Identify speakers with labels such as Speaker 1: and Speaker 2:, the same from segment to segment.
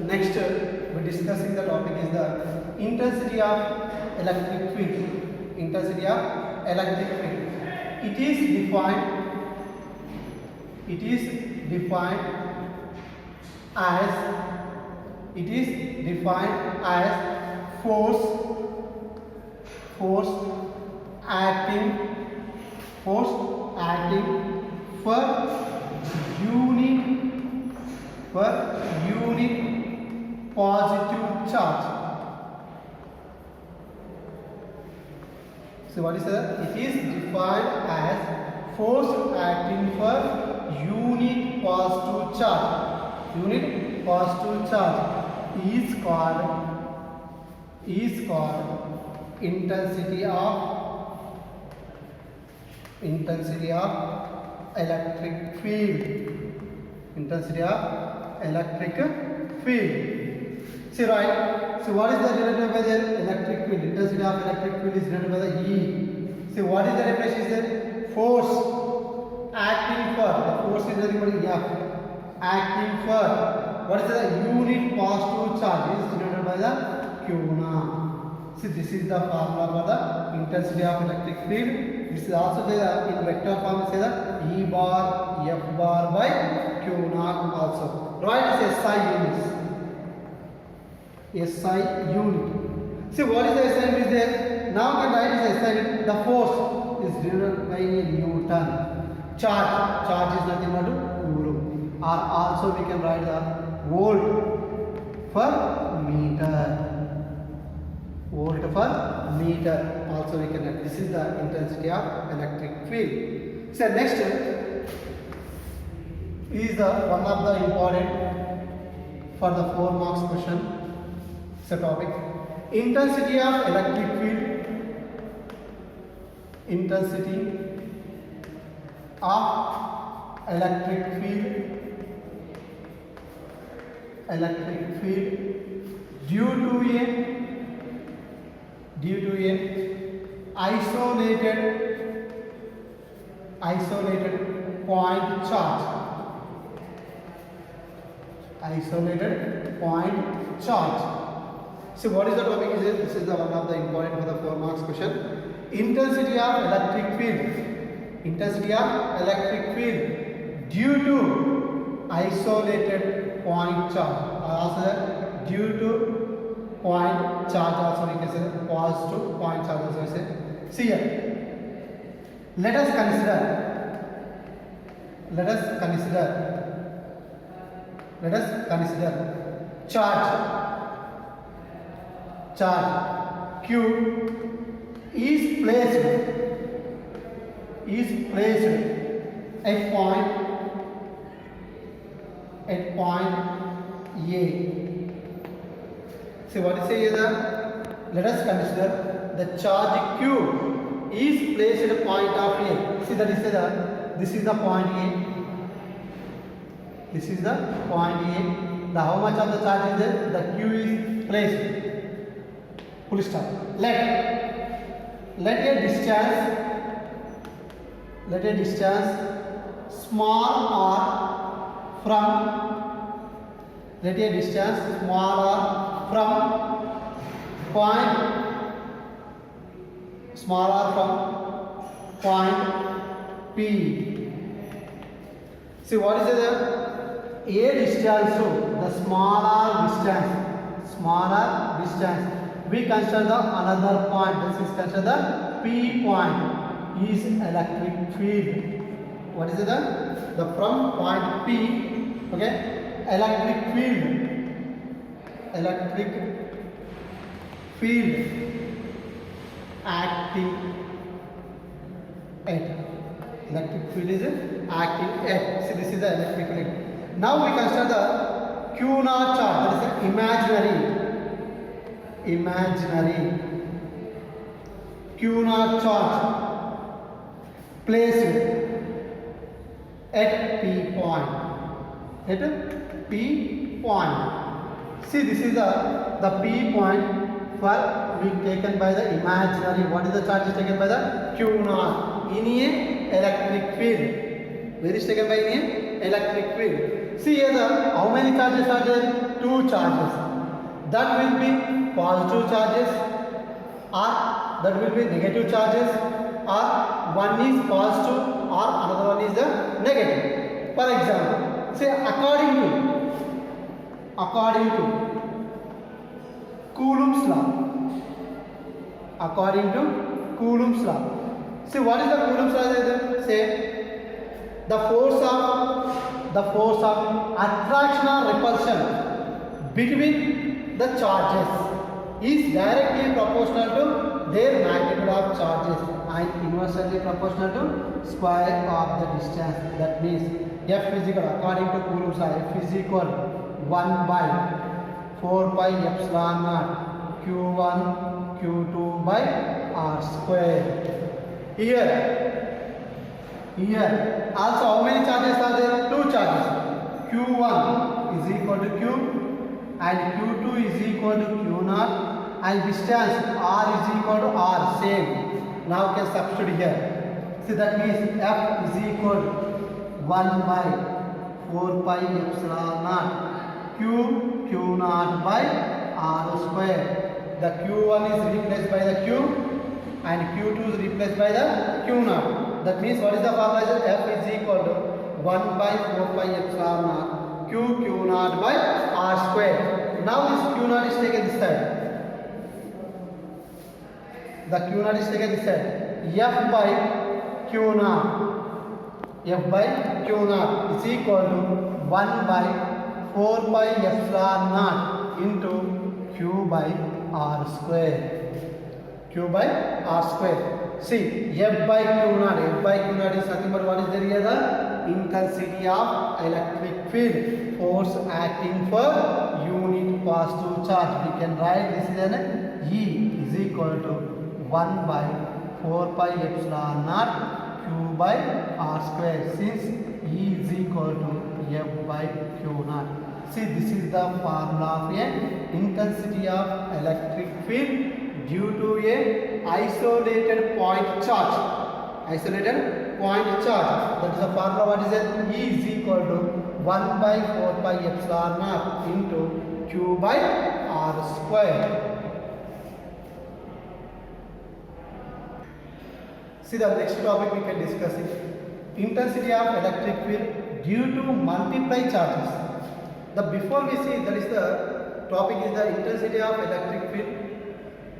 Speaker 1: next we're discussing the topic is the intensity of electric field. Intensity of electric field. It is defined as force acting for unit positive charge. So what is that? It is defined as force acting for unit positive charge. Unit positive charge is called intensity of electric field. Intensity of electric field. See, right? So what is the denoted by the electric field? Intensity of electric field is denoted by the E. See, what is the definition? Is there force acting for, the force is nothing but F, acting for, what is the unit positive charge is denoted by the Q naught. See, this is the formula for the intensity of electric field. This is also there in vector form. Say that E bar F bar by Q naught also. Right? It's SI units. SI unit. See, what is the SI unit is there? Now can write is SI unit. The force is denoted by Newton. Charge is nothing but coulomb. Or also we can write the volt per meter. Volt per meter. Also we can write. This is the intensity of electric field. So next is the one of the important for the 4 marks question. So topic intensity of electric field. Intensity of electric field due to a isolated point charge. So what is the topic is this? This is the one of the important for the 4 marks question. Intensity of electric field due to isolated point charge. Also due to point charge also we can say positive point charge also we say. See here. Let us consider charge Q is placed at point A. See what is here? Let us consider the charge Q is placed at a point of A. See that this is the point A. This is the point A. The how much of the charge is there? The Q is placed. Full stop. Let a distance small r from point P. See what is there? A distance, so the smaller distance. We consider the another point. This is consider the P point is electric field. What is it? The from point P, okay, electric field acting at. Electric field is acting at. See, this is the electric field. Now we consider the Q naught charge. That is imaginary Q naught charge placed at P point. See, this is the P point for being taken by the imaginary. What is the charge is taken by the Q naught in a electric field. Where is taken by a electric field? See here how many charges are there? Two charges. That will be positive charges or that will be negative charges, or one is positive or another one is the negative. For example, say according to Coulomb's law. According to Coulomb's law. See what is the Coulomb's law? Say the force of attraction or repulsion between the charges is directly proportional to their magnitude of charges and inversely proportional to square of the distance. That means F is equal, according to Coulomb's law, F is equal 1 by 4 pi epsilon naught Q1 Q2 by R square. Here also how many charges are there? Two charges. Q1 is equal to Q and Q2 is equal to Q0 and distance R is equal to R, same. Now we can substitute here. See that means F is equal to 1 by 4 pi epsilon naught Q0 by R square. The Q1 is replaced by the Q and Q2 is replaced by the Q0. That means what is the formula? F is equal to 1 by 4 pi epsilon naught Q0 by R square. Now this Q0 is taken this side. The Q0 is taken this side. F by Q0 is equal to 1 by 4 pi epsilon naught into Q by R square. Q by R square. See, F by Q0 is nothing but what is there here? The intensity of electric field, force acting for unit positive charge. We can write this is an E is equal to 1 by 4 pi epsilon naught Q by R square, since E is equal to F by Q0. See, this is the formula of a intensity of electric field due to a isolated point charge. Isolated point charge. That is the formula. What is it? E is equal to 1 by 4 pi epsilon naught into Q by R square. See the next topic we can discuss it. Intensity of electric field due to multiply charges. The before we see, that is the topic is the intensity of electric field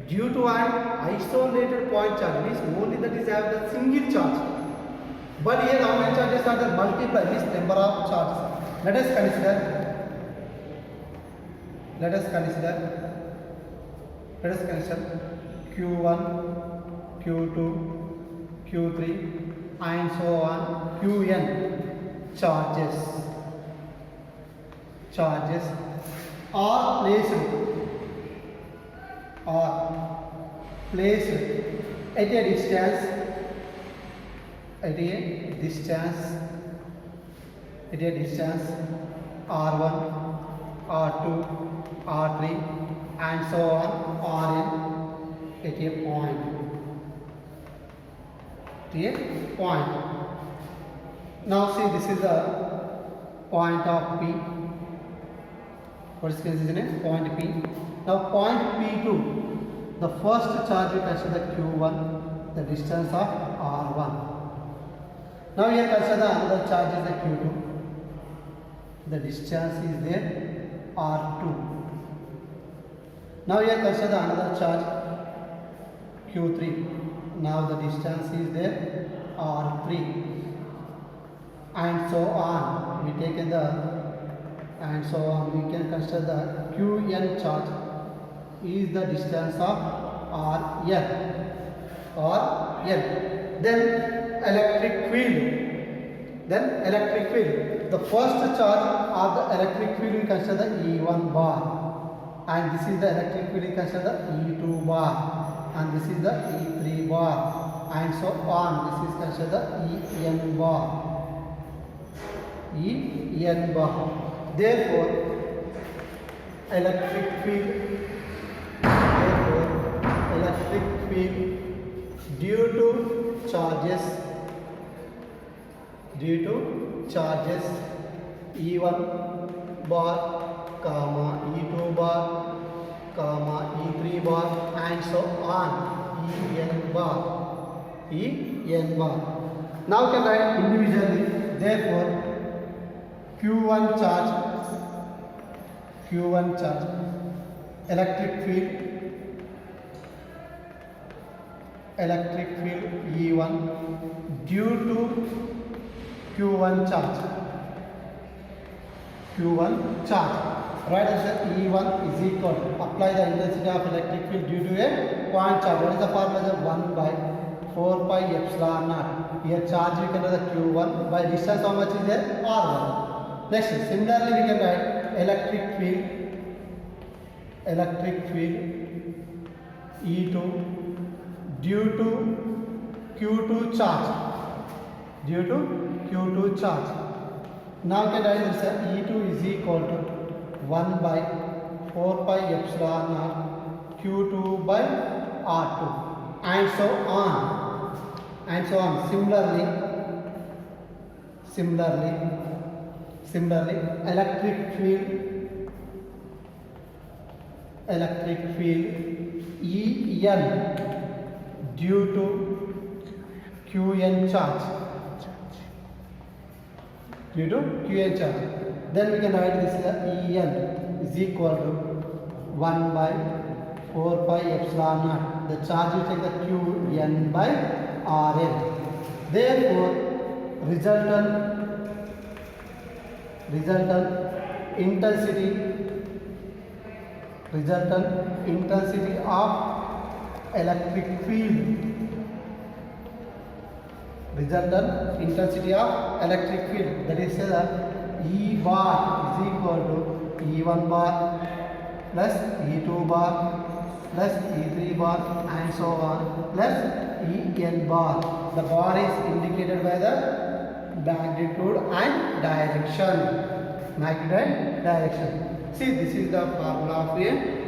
Speaker 1: due to an isolated point charge, means only that is have the single charge. But here how many charges are there? Multiply, means number of charges. Let us consider Q1, Q2, Q3 and so on, Qn charges are placed at a distance R1, R2, R3 and so on Rn at a point. Now see, this is the point of P. What is this name? Point P. Now point P2, the first charge we consider Q1, the distance of R1. Now here consider another charge is the Q2, the distance is there R2. Now here consider another charge Q3. Now the distance is there R3 and so on. We take and so on. We can consider the Qn charge is the distance of Rn or N. Then electric field. The first charge of the electric field we consider the E1 bar, and this is the electric field we consider the E2 bar, and this is the E3 bar, and so on. This is considered the En bar. Therefore, electric field due to charges E1 bar, comma E2 bar, comma E3 bar, and so on. En bar, En bar. Now we can write individually. Therefore, Q1 charge, electric field E1 due to Q1 charge. Right answer E1 is equal to, apply the intensity of electric field due to a point charge. What is the formula? 1 by 4 pi epsilon naught. Here charge we can write the Q1 by distance. How much is there? R1. Next, similarly we can write electric field E2 due to Q2 charge. Now we can write this E2 is equal to 1 by 4 pi epsilon naught Q2 by R2, and so on. Similarly, electric field En due to Qn charge. Then we can write this En is equal to 1 by 4 pi epsilon naught. The charge will take the Qn by Rn. Therefore, resultant intensity of electric field. That is that E bar is equal to E1 bar plus E2 bar plus E3 bar, and so on, plus En bar. The bar is indicated by the magnitude and direction. See, this is the formula of a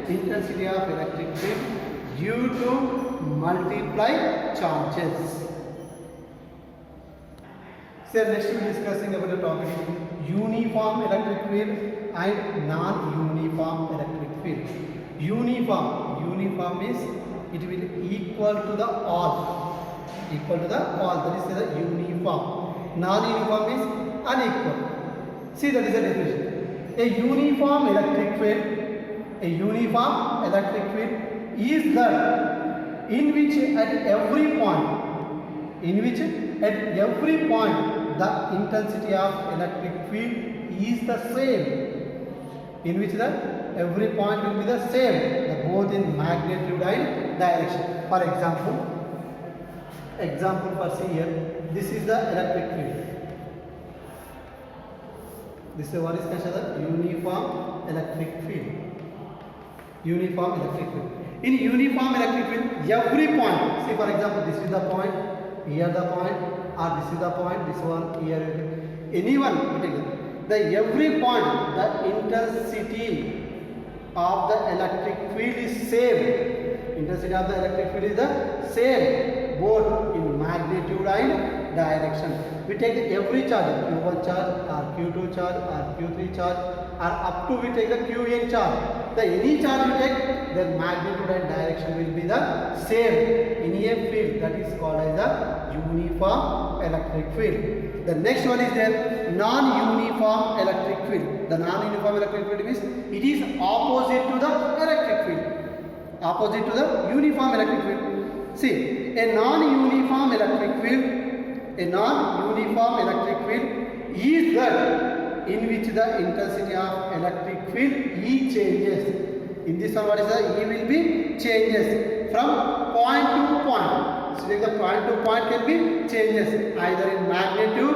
Speaker 1: intensity of electric field due to multiply charges. So next we are discussing about the topic uniform electric field and non-uniform electric field. Uniform means it will equal to the all. That is the uniform. Non-uniform is unequal. See, that is the definition. A uniform electric field is that in which at every point the intensity of electric field is the same. Every point will be the same, both in magnitude and direction. For example, see here, this is the electric field. This is what is considered uniform electric field. In uniform electric field, every point, see for example, this is the point, here the point, or this is the point, this one here, anyone, every point, the intensity of the electric field is same. Intensity of the electric field is the same, both in magnitude and direction. We take every charge, Q1 charge or Q2 charge or Q3 charge, or up to we take the Qn charge. Any charge we take, their magnitude and direction will be the same in a field. That is called as the uniform electric field. The next one is there non-uniform electric field. The non-uniform electric field means it is opposite to the electric field, opposite to the uniform electric field. See, a non-uniform electric field is that in which the intensity of electric field E changes. In this one, what is the E will be changes from point to point. So the point to point can be changes either in magnitude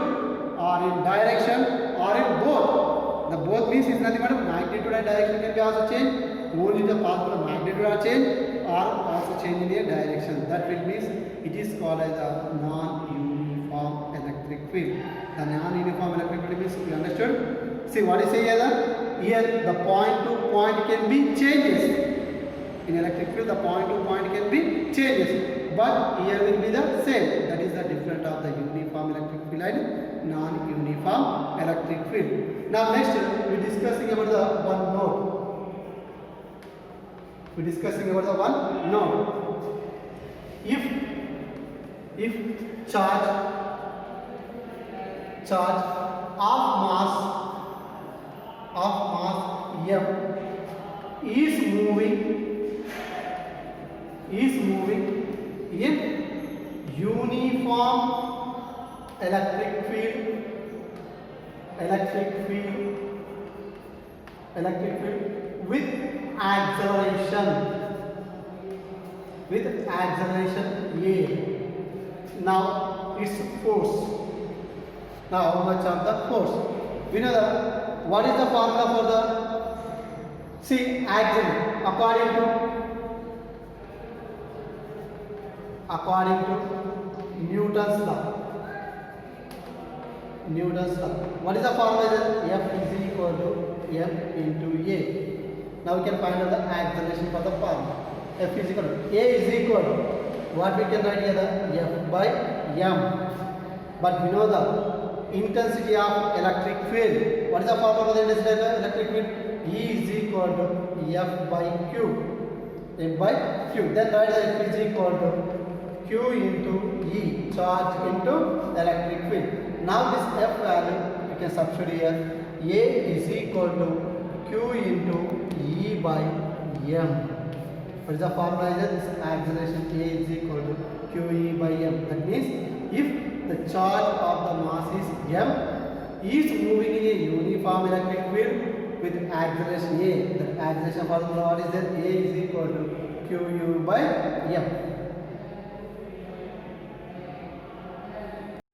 Speaker 1: or in direction or in both. The both means is nothing but magnitude and direction can be also changed. Only the possible magnitude are changed or also change in a direction. That will means it is called as a non-uniform electric field. The non-uniform electric field means you understood? See what is here? Here the point to point can be changes. In electric field the point to point can be changes. But here will be the same. That is the difference of the uniform electric field and non-uniform electric field. Now next we discussing about the one node. We discussing about the one node. If charge of mass m is moving in uniform electric field with acceleration a. Now its force. Now how much of the force? We know that what is the formula for the action according to Newton's law. What is the formula? F is equal to m into a. Now we can find out the acceleration for the formula. F is equal to a is equal to what we can write here, the F by m. But we know the intensity of electric field. What is the formula for the intensity of electric field? E is equal to F by Q. Then write the F is equal to Q into E, charge into electric field. Now this F value we can substitute here. A is equal to Q into E by m. What is the formula? This acceleration A is equal to QE by m. That means if the charge of the mass is m is moving in a uniform electric field with acceleration A, the acceleration formula what is that? A is equal to QU by m.